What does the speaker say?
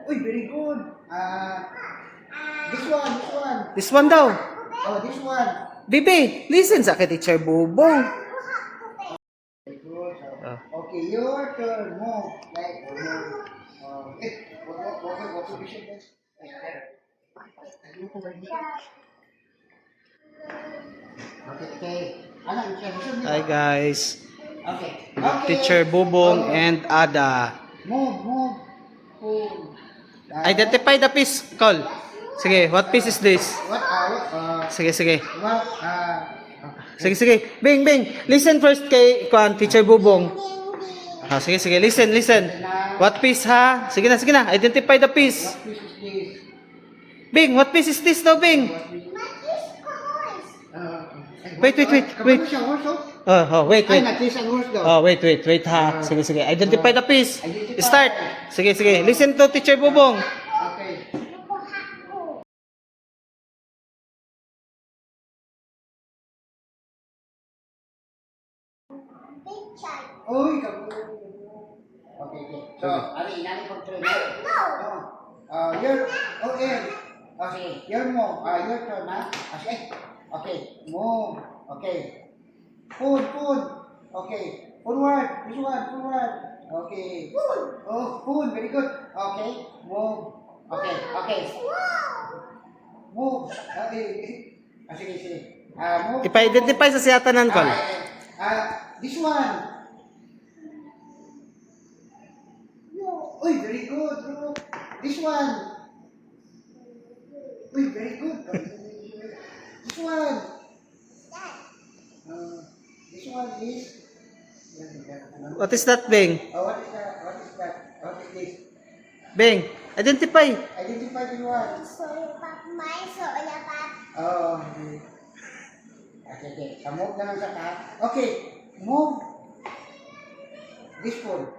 Uy, very good. This one, this one. This one daw. Oh, this one. Bibi, listen sa kay Teacher Bubong. Very good. Ah. Okay, your turn. Move. Like, move. What position is? Okay, okay. Ano, introduction nila? Hi guys. Okay. Okay. Teacher Bubong and Ada. Move, move. Move. Identify the piece, Call. Sige, what piece is this? Sige, sige. What, Sige, sige. Bing, Bing. Listen first kay Teacher Bubong. Sige, sige. Listen, listen. What piece ha? Sige na, sige na. Identify the piece. what piece is this? Bing, what piece is this daw, Bing? Wait, wait, wait, wait. Kapato siya, horse, oh? Wait, Ay, wait. nag-kiss ang horse daw. Oh, wait, wait, wait ha. Sige, sige. Identify the piece. Identify. Start. Sige, sige. Listen to Teacher Bubong. Okay. Uy, kapo. Okay, okay. So, ari, inani kong train. No. Your, sige, your mo. Your turn, ha? Sige. Okay, move. Okay. Food. Okay. Forward. This one, forward. Okay. Food. Oh, food. Very good. Okay. Move. Okay. Move. Sige, sige. Move. Ipa-identify sa siyatanan, Call. This one. Uy, very good, bro. This one. Uy, very good. This one. This one is. What is that, Bing? What is that? What is that? What is this? Bing, identify. Identify the one. Oh. Okay. Move na lang sa taas. Okay. Move. This one.